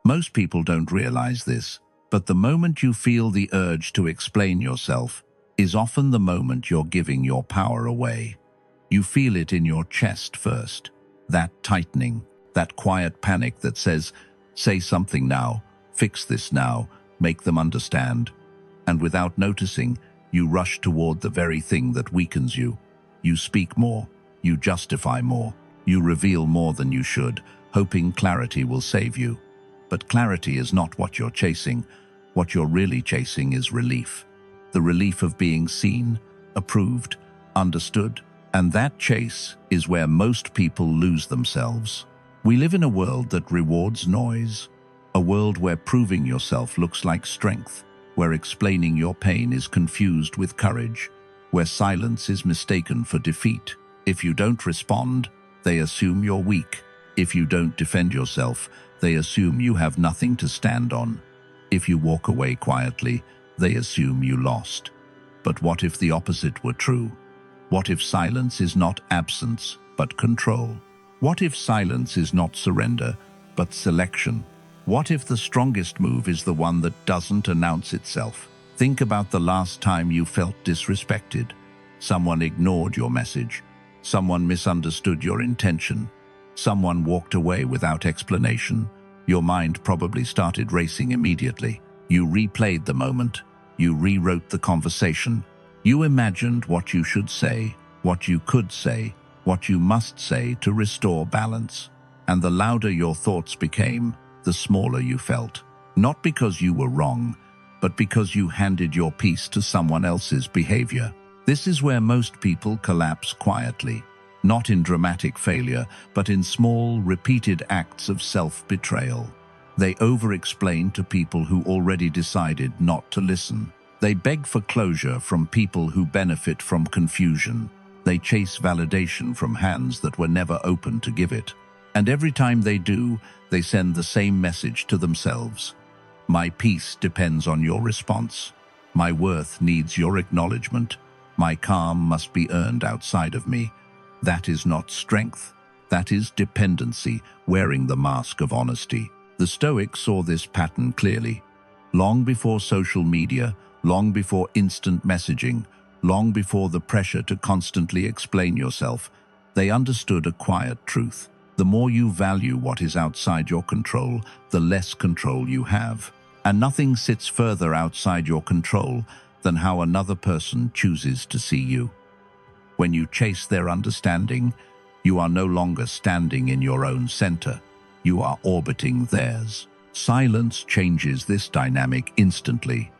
Most people don't realize this, but the moment you feel the urge to explain yourself is often the moment you're giving your power away. You feel it in your chest first, that tightening, that quiet panic that says, say something now, fix this now, make them understand. And without noticing, you rush toward the very thing that weakens you. You speak more, you justify more, you reveal more than you should, hoping clarity will save you. But clarity is not what you're chasing. What you're really chasing is relief. The relief of being seen, approved, understood. And that chase is where most people lose themselves. We live in a world that rewards noise, a world where proving yourself looks like strength, where explaining your pain is confused with courage, where silence is mistaken for defeat. If you don't respond, they assume you're weak. If you don't defend yourself, they assume you have nothing to stand on. If you walk away quietly, they assume you lost. But what if the opposite were true? What if silence is not absence, but control? What if silence is not surrender, but selection? What if the strongest move is the one that doesn't announce itself? Think about the last time you felt disrespected. Someone ignored your message. Someone misunderstood your intention. Someone walked away without explanation. Your mind probably started racing immediately. You replayed the moment. You rewrote the conversation. You imagined what you should say, what you could say, what you must say to restore balance. And the louder your thoughts became, the smaller you felt. Not because you were wrong, but because you handed your piece to someone else's behavior. This is where most people collapse quietly, not in dramatic failure, but in small, repeated acts of self-betrayal. They over-explain to people who already decided not to listen. They beg for closure from people who benefit from confusion. They chase validation from hands that were never open to give it. And every time they do, they send the same message to themselves. My peace depends on your response. My worth needs your acknowledgement. My calm must be earned outside of me. That is not strength. That is dependency, wearing the mask of honesty. The Stoics saw this pattern clearly. Long before social media, long before instant messaging, long before the pressure to constantly explain yourself, they understood a quiet truth. The more you value what is outside your control, the less control you have. And nothing sits further outside your control than how another person chooses to see you. When you chase their understanding, you are no longer standing in your own center. You are orbiting theirs. Silence changes this dynamic instantly.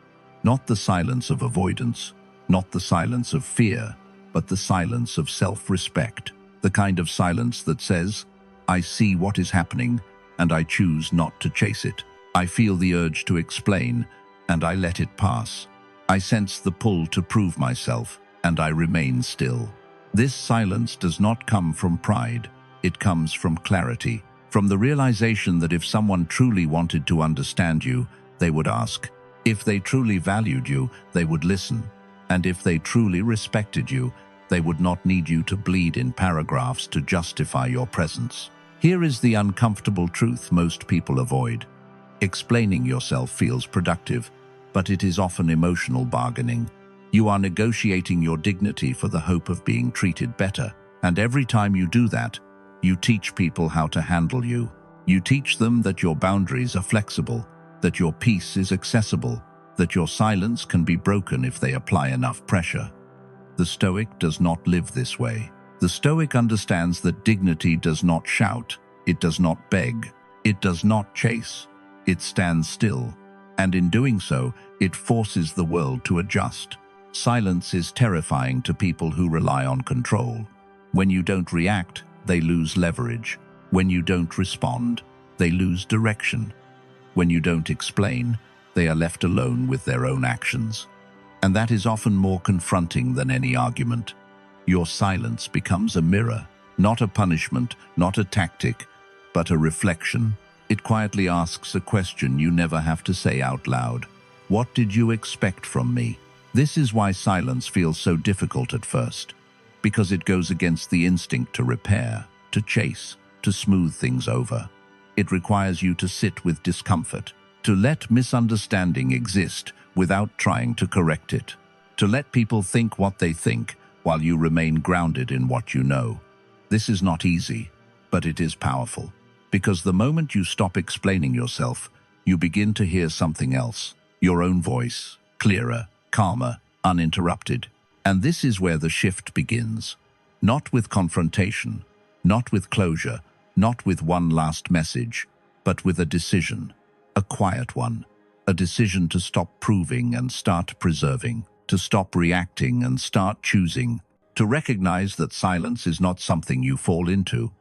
Not the silence of avoidance, not the silence of fear, but the silence of self-respect. The kind of silence that says, I see what is happening, and I choose not to chase it. I feel the urge to explain, and I let it pass. I sense the pull to prove myself, and I remain still. This silence does not come from pride. It comes from clarity, from the realization that if someone truly wanted to understand you, they would ask. If they truly valued you, they would listen. And if they truly respected you, they would not need you to bleed in paragraphs to justify your presence. Here is the uncomfortable truth most people avoid. Explaining yourself feels productive, but it is often emotional bargaining. You are negotiating your dignity for the hope of being treated better. And every time you do that, you teach people how to handle you. You teach them that your boundaries are flexible, that your peace is accessible, that your silence can be broken if they apply enough pressure. The Stoic does not live this way. The Stoic understands that dignity does not shout, it does not beg, it does not chase, it stands still. And in doing so, it forces the world to adjust. Silence is terrifying to people who rely on control. When you don't react, they lose leverage. When you don't respond, they lose direction. When you don't explain, they are left alone with their own actions. And that is often more confronting than any argument. Your silence becomes a mirror, not a punishment, not a tactic, but a reflection. It quietly asks a question you never have to say out loud. What did you expect from me? This is why silence feels so difficult at first, because it goes against the instinct to repair, to chase, to smooth things over. It requires you to sit with discomfort, to let misunderstanding exist without trying to correct it, to let people think what they think while you remain grounded in what you know. This is not easy, but it is powerful, because the moment you stop explaining yourself, you begin to hear something else, your own voice, clearer, calmer, uninterrupted. And this is where the shift begins. Not with confrontation, not with closure, not with one last message, but with a decision, a quiet one, a decision to stop proving and start preserving, to stop reacting and start choosing, to recognize that silence is not something you fall into.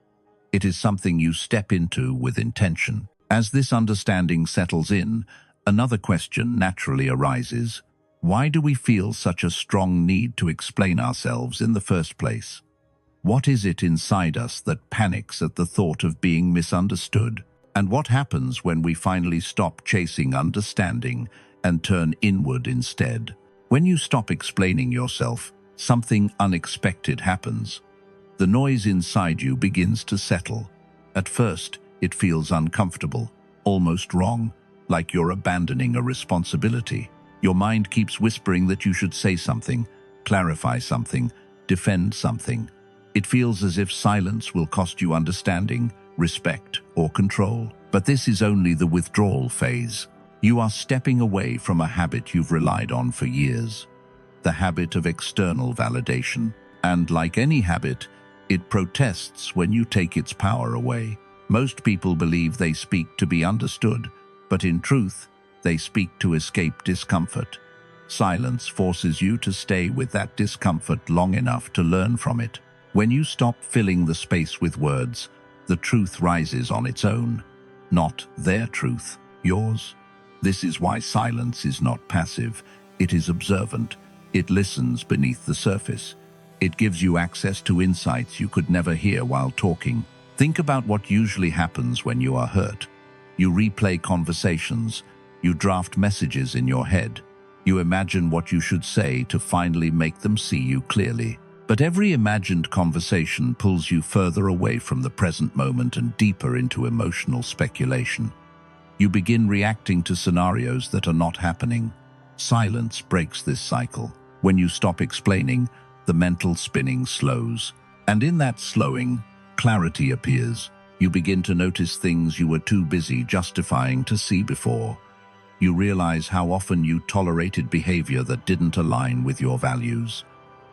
It is something you step into with intention. As this understanding settles in, another question naturally arises. Why do we feel such a strong need to explain ourselves in the first place? What is it inside us that panics at the thought of being misunderstood? And what happens when we finally stop chasing understanding and turn inward instead? When you stop explaining yourself, something unexpected happens. The noise inside you begins to settle. At first, it feels uncomfortable, almost wrong, like you're abandoning a responsibility. Your mind keeps whispering that you should say something, clarify something, defend something. It feels as if silence will cost you understanding, respect, or control. But this is only the withdrawal phase. You are stepping away from a habit you've relied on for years, the habit of external validation. And like any habit, it protests when you take its power away. Most people believe they speak to be understood, but in truth, they speak to escape discomfort. Silence forces you to stay with that discomfort long enough to learn from it. When you stop filling the space with words, the truth rises on its own. Not their truth, yours. This is why silence is not passive. It is observant. It listens beneath the surface. It gives you access to insights you could never hear while talking. Think about what usually happens when you are hurt. You replay conversations. You draft messages in your head. You imagine what you should say to finally make them see you clearly. But every imagined conversation pulls you further away from the present moment and deeper into emotional speculation. You begin reacting to scenarios that are not happening. Silence breaks this cycle. When you stop explaining, the mental spinning slows. And in that slowing, clarity appears. You begin to notice things you were too busy justifying to see before. You realize how often you tolerated behavior that didn't align with your values.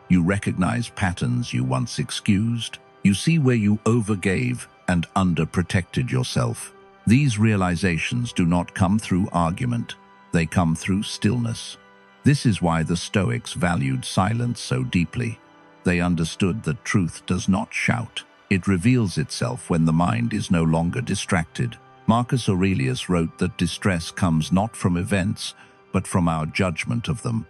You recognize patterns you once excused. You see where you overgave and underprotected yourself. These realizations do not come through argument. They come through stillness. This is why the Stoics valued silence so deeply. They understood that truth does not shout. It reveals itself when the mind is no longer distracted. Marcus Aurelius wrote that distress comes not from events, but from our judgment of them.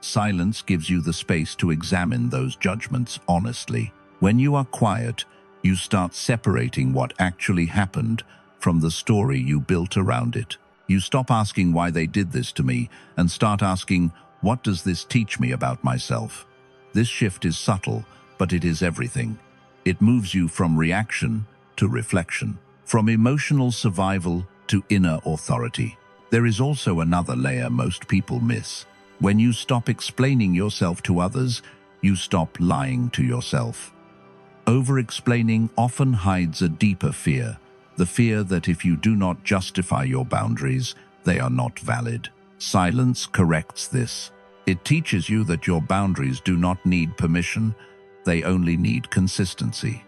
Silence gives you the space to examine those judgments honestly. When you are quiet, you start separating what actually happened from the story you built around it. You stop asking why they did this to me and start asking, what does this teach me about myself? This shift is subtle, but it is everything. It moves you from reaction to reflection, from emotional survival to inner authority. There is also another layer most people miss. When you stop explaining yourself to others, you stop lying to yourself. Over-explaining often hides a deeper fear, the fear that if you do not justify your boundaries, they are not valid. Silence corrects this. It teaches you that your boundaries do not need permission, they only need consistency.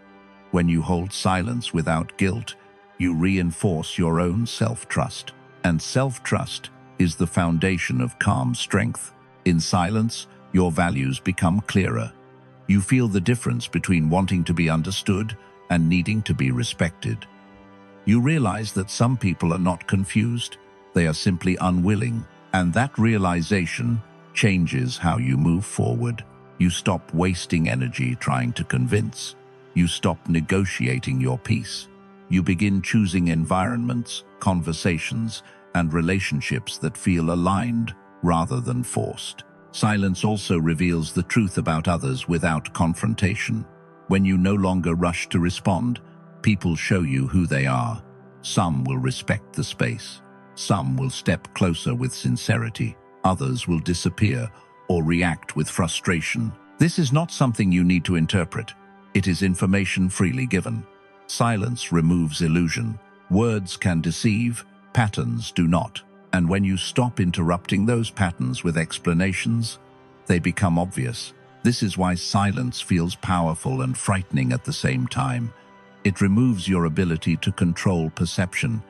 When you hold silence without guilt, you reinforce your own self-trust. And self-trust is the foundation of calm strength. In silence, your values become clearer. You feel the difference between wanting to be understood and needing to be respected. You realize that some people are not confused, they are simply unwilling, and that realization changes how you move forward. You stop wasting energy trying to convince. You stop negotiating your peace. You begin choosing environments, conversations, and relationships that feel aligned rather than forced. Silence also reveals the truth about others without confrontation. When you no longer rush to respond, people show you who they are. Some will respect the space. Some will step closer with sincerity. Others will disappear or react with frustration. This is not something you need to interpret. It is information freely given. Silence removes illusion. Words can deceive, patterns do not. And when you stop interrupting those patterns with explanations, they become obvious. This is why silence feels powerful and frightening at the same time. It removes your ability to control perception,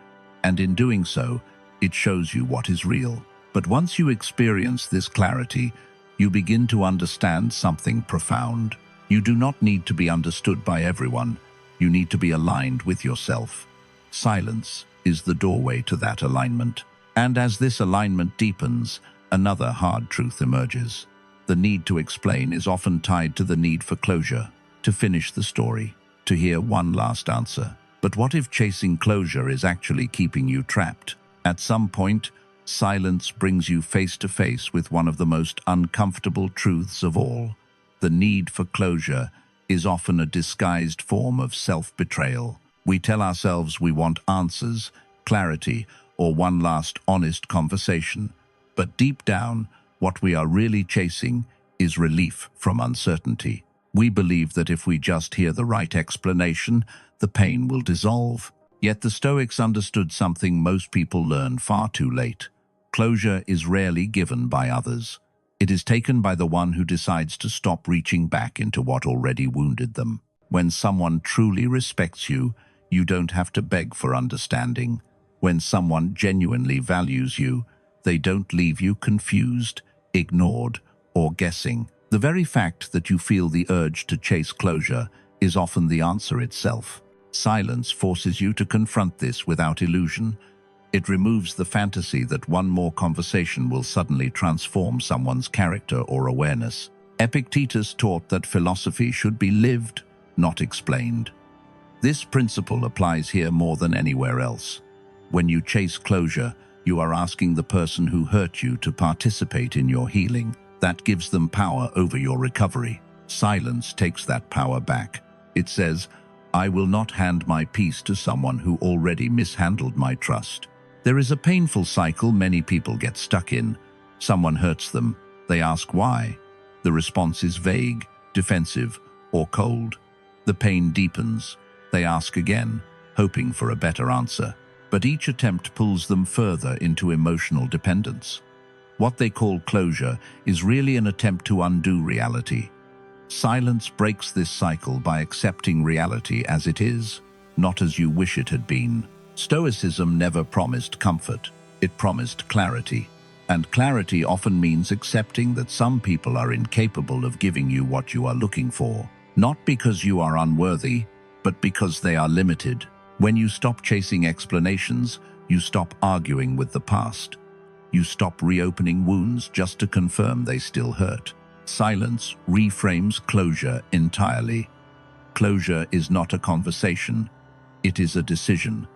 and in doing so, it shows you what is real. But once you experience this clarity, you begin to understand something profound. You do not need to be understood by everyone. You need to be aligned with yourself. Silence is the doorway to that alignment. And as this alignment deepens, another hard truth emerges. The need to explain is often tied to the need for closure, to finish the story, to hear one last answer. But what if chasing closure is actually keeping you trapped? At some point, silence brings you face to face with one of the most uncomfortable truths of all. The need for closure is often a disguised form of self-betrayal. We tell ourselves we want answers, clarity, or one last honest conversation. But deep down, what we are really chasing is relief from uncertainty. We believe that if we just hear the right explanation, the pain will dissolve. Yet the Stoics understood something most people learn far too late. Closure is rarely given by others. It is taken by the one who decides to stop reaching back into what already wounded them. When someone truly respects you, you don't have to beg for understanding. When someone genuinely values you, they don't leave you confused, ignored, or guessing. The very fact that you feel the urge to chase closure is often the answer itself. Silence forces you to confront this without illusion. It removes the fantasy that one more conversation will suddenly transform someone's character or awareness. Epictetus taught that philosophy should be lived, not explained. This principle applies here more than anywhere else. When you chase closure, you are asking the person who hurt you to participate in your healing. That gives them power over your recovery. Silence takes that power back. It says, I will not hand my peace to someone who already mishandled my trust. There is a painful cycle many people get stuck in. Someone hurts them. They ask why. The response is vague, defensive, or cold. The pain deepens. They ask again, hoping for a better answer. But each attempt pulls them further into emotional dependence. What they call closure is really an attempt to undo reality. Silence breaks this cycle by accepting reality as it is, not as you wish it had been. Stoicism never promised comfort. It promised clarity. And clarity often means accepting that some people are incapable of giving you what you are looking for. Not because you are unworthy, but because they are limited. When you stop chasing explanations, you stop arguing with the past. You stop reopening wounds just to confirm they still hurt. Silence reframes closure entirely. Closure is not a conversation. It is a decision.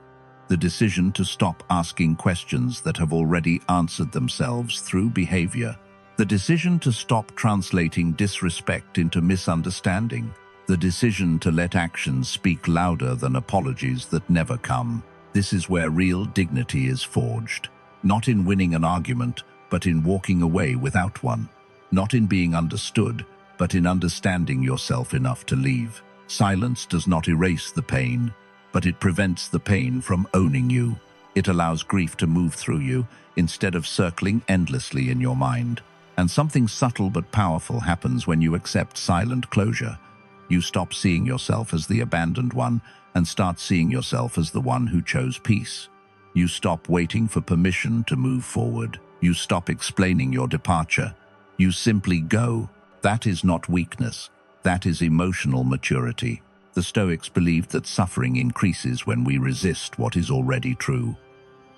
The decision to stop asking questions that have already answered themselves through behavior. The decision to stop translating disrespect into misunderstanding. The decision to let actions speak louder than apologies that never come. This is where real dignity is forged. Not in winning an argument, but in walking away without one. Not in being understood, but in understanding yourself enough to leave. Silence does not erase the pain, but it prevents the pain from owning you. It allows grief to move through you instead of circling endlessly in your mind. And something subtle but powerful happens when you accept silent closure. You stop seeing yourself as the abandoned one and start seeing yourself as the one who chose peace. You stop waiting for permission to move forward. You stop explaining your departure. You simply go. That is not weakness. That is emotional maturity. The Stoics believed that suffering increases when we resist what is already true.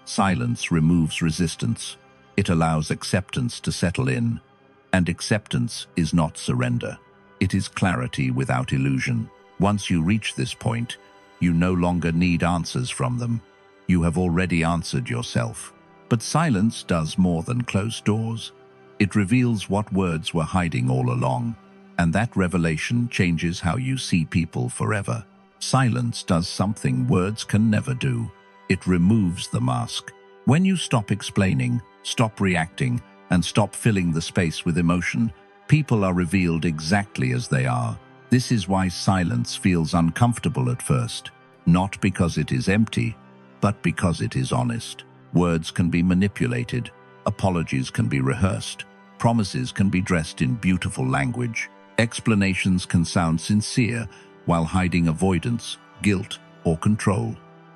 Silence removes resistance. It allows acceptance to settle in. And acceptance is not surrender. It is clarity without illusion. Once you reach this point, you no longer need answers from them. You have already answered yourself. But silence does more than close doors. It reveals what words were hiding all along, and that revelation changes how you see people forever. Silence does something words can never do. It removes the mask. When you stop explaining, stop reacting, and stop filling the space with emotion, people are revealed exactly as they are. This is why silence feels uncomfortable at first, not because it is empty, but because it is honest. Words can be manipulated, apologies can be rehearsed, promises can be dressed in beautiful language, explanations can sound sincere while hiding avoidance, guilt, or control.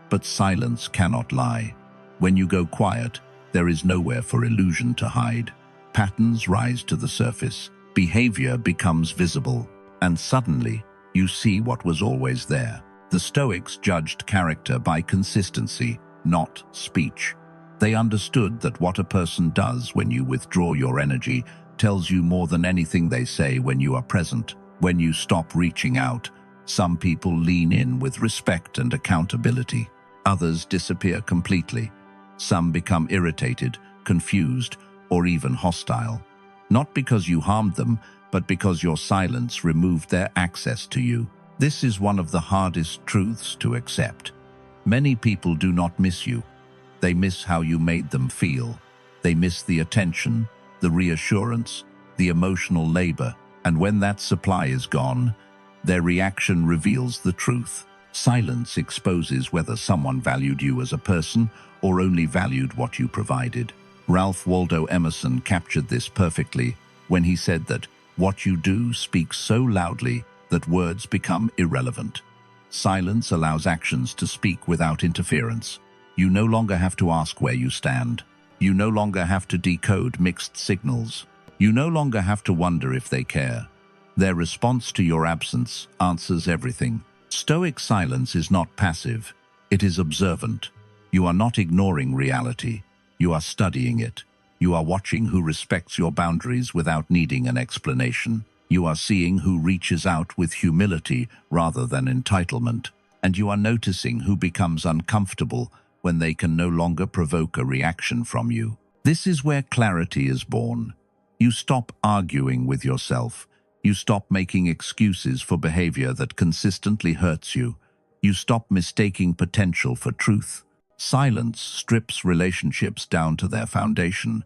But silence cannot lie. When you go quiet, there is nowhere for illusion to hide. Patterns rise to the surface, behavior becomes visible, and suddenly you see what was always there. The Stoics judged character by consistency, not speech. They understood that what a person does when you withdraw your energy tells you more than anything they say when you are present. When you stop reaching out, some people lean in with respect and accountability. Others disappear completely. Some become irritated, confused, or even hostile. Not because you harmed them, but because your silence removed their access to you. This is one of the hardest truths to accept. Many people do not miss you. They miss how you made them feel. They miss the attention, the reassurance, the emotional labor, and when that supply is gone, their reaction reveals the truth. Silence exposes whether someone valued you as a person or only valued what you provided. Ralph Waldo Emerson captured this perfectly when he said that what you do speaks so loudly that words become irrelevant. Silence allows actions to speak without interference. You no longer have to ask where you stand. You no longer have to decode mixed signals. You no longer have to wonder if they care. Their response to your absence answers everything. Stoic silence is not passive, it is observant. You are not ignoring reality, you are studying it. You are watching who respects your boundaries without needing an explanation. You are seeing who reaches out with humility rather than entitlement. And you are noticing who becomes uncomfortable when they can no longer provoke a reaction from you. This is where clarity is born. You stop arguing with yourself. You stop making excuses for behavior that consistently hurts you. You stop mistaking potential for truth. Silence strips relationships down to their foundation.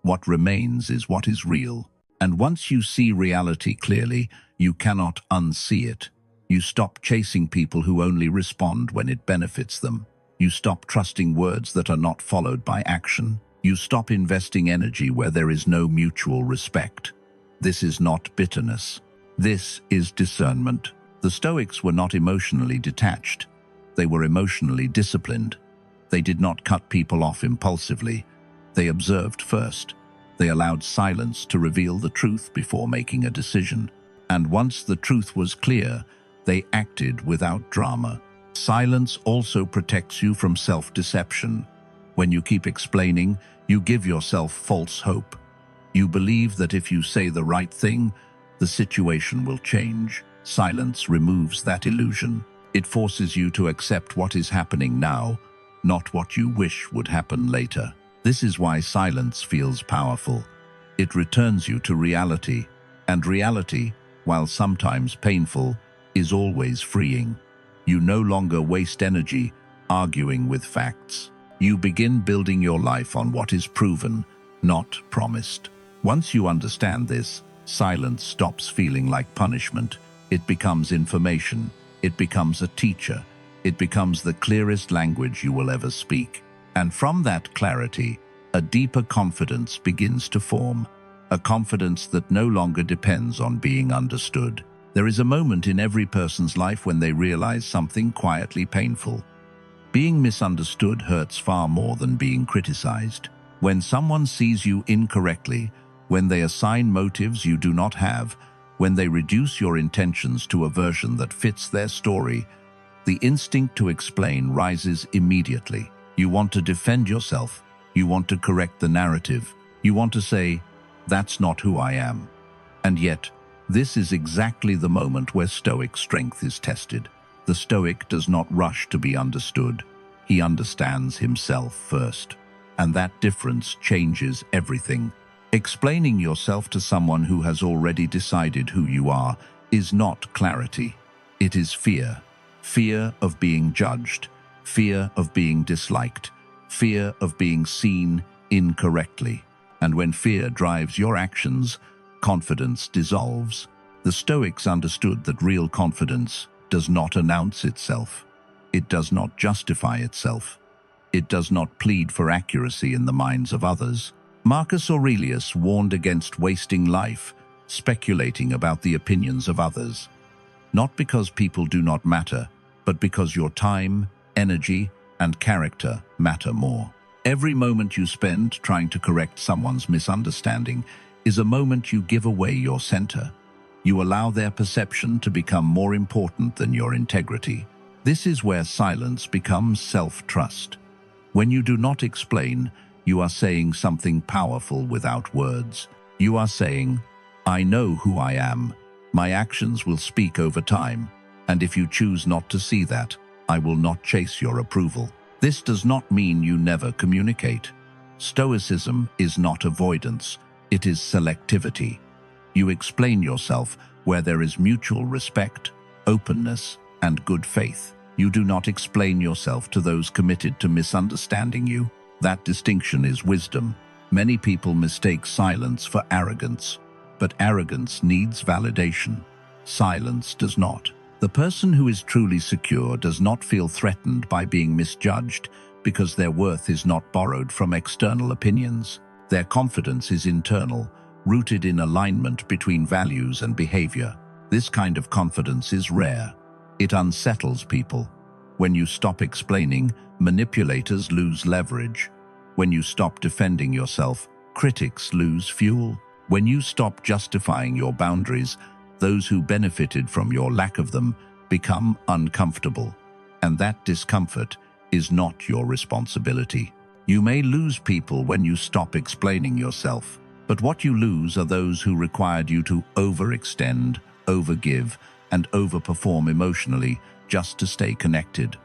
What remains is what is real. And once you see reality clearly, you cannot unsee it. You stop chasing people who only respond when it benefits them. You stop trusting words that are not followed by action. You stop investing energy where there is no mutual respect. This is not bitterness. This is discernment. The Stoics were not emotionally detached. They were emotionally disciplined. They did not cut people off impulsively. They observed first. They allowed silence to reveal the truth before making a decision. And once the truth was clear, they acted without drama. Silence also protects you from self-deception. When you keep explaining, you give yourself false hope. You believe that if you say the right thing, the situation will change. Silence removes that illusion. It forces you to accept what is happening now, not what you wish would happen later. This is why silence feels powerful. It returns you to reality, and reality, while sometimes painful, is always freeing. You no longer waste energy arguing with facts. You begin building your life on what is proven, not promised. Once you understand this, silence stops feeling like punishment. It becomes information. It becomes a teacher. It becomes the clearest language you will ever speak. And from that clarity, a deeper confidence begins to form. A confidence that no longer depends on being understood. There is a moment in every person's life when they realize something quietly painful. Being misunderstood hurts far more than being criticized. When someone sees you incorrectly, when they assign motives you do not have, when they reduce your intentions to a version that fits their story, the instinct to explain rises immediately. You want to defend yourself. You want to correct the narrative. You want to say, "That's not who I am." And yet, this is exactly the moment where Stoic strength is tested. The Stoic does not rush to be understood. He understands himself first. And that difference changes everything. Explaining yourself to someone who has already decided who you are is not clarity. It is fear. Fear of being judged. fear of being disliked, fear of being seen incorrectly. And when fear drives your actions, confidence dissolves. The Stoics understood that real confidence does not announce itself. It does not justify itself. It does not plead for accuracy in the minds of others. Marcus Aurelius warned against wasting life, speculating about the opinions of others. Not because people do not matter, but because your time, energy, and character matter more. Every moment you spend trying to correct someone's misunderstanding is a moment you give away your center. You allow their perception to become more important than your integrity. This is where silence becomes self-trust. When you do not explain, you are saying something powerful without words. You are saying, "I know who I am. My actions will speak over time, and if you choose not to see that, I will not chase your approval." This does not mean you never communicate. Stoicism is not avoidance, it is selectivity. You explain yourself where there is mutual respect, openness, and good faith. You do not explain yourself to those committed to misunderstanding you. That distinction is wisdom. Many people mistake silence for arrogance, but arrogance needs validation. Silence does not. The person who is truly secure does not feel threatened by being misjudged because their worth is not borrowed from external opinions. Their confidence is internal, rooted in alignment between values and behavior. This kind of confidence is rare. It unsettles people. When you stop explaining, manipulators lose leverage. When you stop defending yourself, critics lose fuel. When you stop justifying your boundaries, those who benefited from your lack of them become uncomfortable. And that discomfort is not your responsibility. You may lose people when you stop explaining yourself, but what you lose are those who required you to overextend, overgive, and overperform emotionally just to stay connected.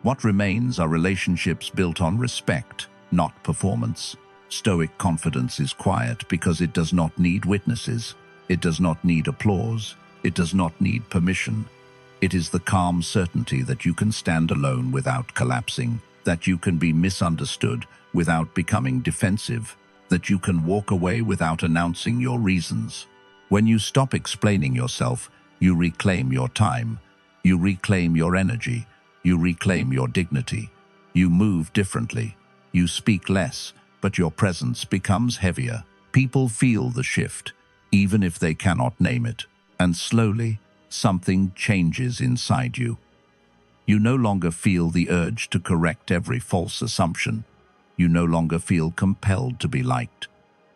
What remains are relationships built on respect, not performance. Stoic confidence is quiet because it does not need witnesses. It does not need applause. It does not need permission. It is the calm certainty that you can stand alone without collapsing, that you can be misunderstood without becoming defensive, that you can walk away without announcing your reasons. When you stop explaining yourself, you reclaim your time, you reclaim your energy, you reclaim your dignity. You move differently. You speak less, but your presence becomes heavier. People feel the shift, even if they cannot name it, and slowly, something changes inside you. You no longer feel the urge to correct every false assumption. You no longer feel compelled to be liked.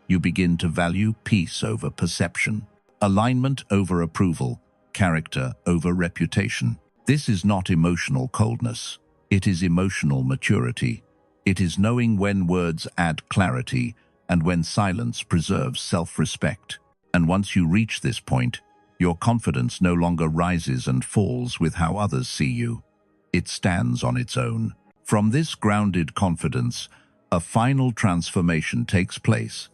You begin to value peace over perception, alignment over approval, character over reputation. This is not emotional coldness. It is emotional maturity. It is knowing when words add clarity and when silence preserves self-respect. And once you reach this point, your confidence no longer rises and falls with how others see you. It stands on its own. From this grounded confidence, a final transformation takes place,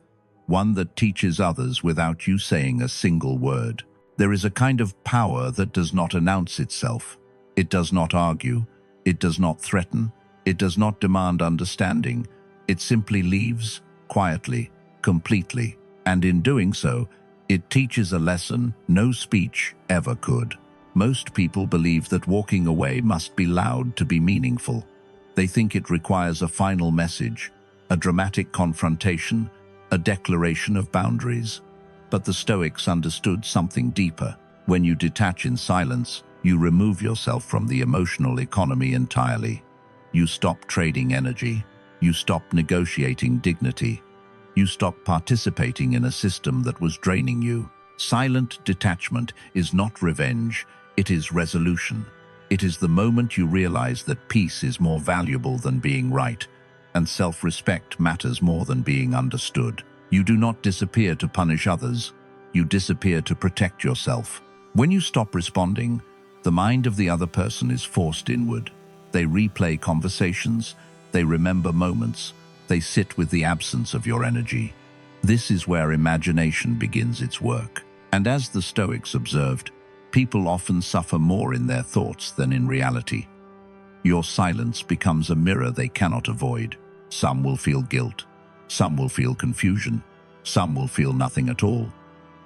one that teaches others without you saying a single word. There is a kind of power that does not announce itself. It does not argue. It does not threaten. It does not demand understanding. It simply leaves, quietly, completely. And in doing so, it teaches a lesson no speech ever could. Most people believe that walking away must be loud to be meaningful. They think it requires a final message, a dramatic confrontation, a declaration of boundaries. But the Stoics understood something deeper. When you detach in silence, you remove yourself from the emotional economy entirely. You stop trading energy. You stop negotiating dignity. You stop participating in a system that was draining you. Silent detachment is not revenge, it is resolution. It is the moment you realize that peace is more valuable than being right, and self-respect matters more than being understood. You do not disappear to punish others. You disappear to protect yourself. When you stop responding, the mind of the other person is forced inward. They replay conversations, they remember moments, they sit with the absence of your energy. This is where imagination begins its work. And as the Stoics observed, people often suffer more in their thoughts than in reality. Your silence becomes a mirror they cannot avoid. Some will feel guilt. Some will feel confusion. Some will feel nothing at all.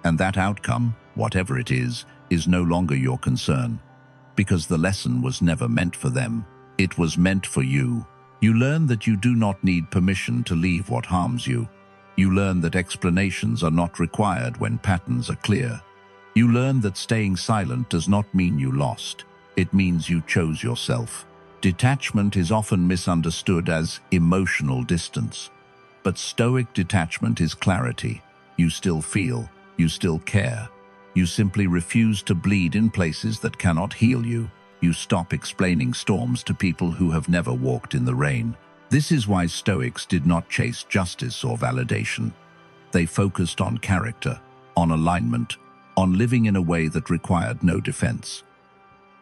And that outcome, whatever it is no longer your concern. Because the lesson was never meant for them. It was meant for you. You learn that you do not need permission to leave what harms you. You learn that explanations are not required when patterns are clear. You learn that staying silent does not mean you lost. It means you chose yourself. Detachment is often misunderstood as emotional distance. But Stoic detachment is clarity. You still feel, you still care. You simply refuse to bleed in places that cannot heal you. You stop explaining storms to people who have never walked in the rain. This is why Stoics did not chase justice or validation. They focused on character, on alignment, on living in a way that required no defense.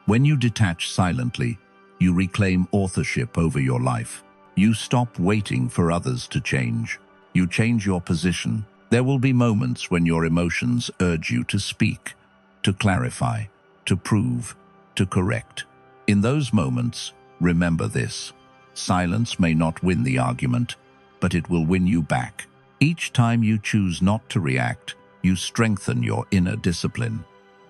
When you detach silently, you reclaim authorship over your life. You stop waiting for others to change. You change your position. There will be moments when your emotions urge you to speak, to clarify, to prove, to correct. In those moments, remember this. Silence may not win the argument, but it will win you back. Each time you choose not to react, you strengthen your inner discipline.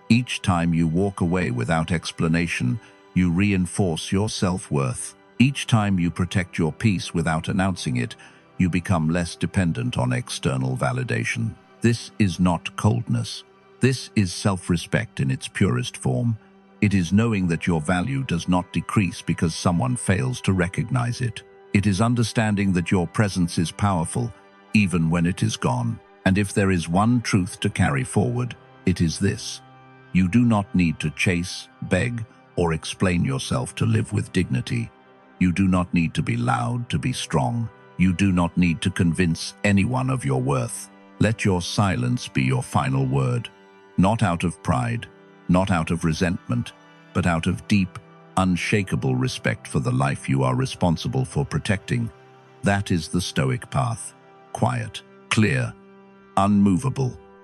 Each time you walk away without explanation, you reinforce your self-worth. Each time you protect your peace without announcing it, you become less dependent on external validation. This is not coldness. This is self-respect in its purest form. It is knowing that your value does not decrease because someone fails to recognize it. It is understanding that your presence is powerful, even when it is gone. And if there is one truth to carry forward, it is this. You do not need to chase, beg, or explain yourself to live with dignity. You do not need to be loud to be strong. You do not need to convince anyone of your worth. Let your silence be your final word. Not out of pride, not out of resentment, but out of deep, unshakable respect for the life you are responsible for protecting. That is the Stoic path. Quiet, clear, unmovable,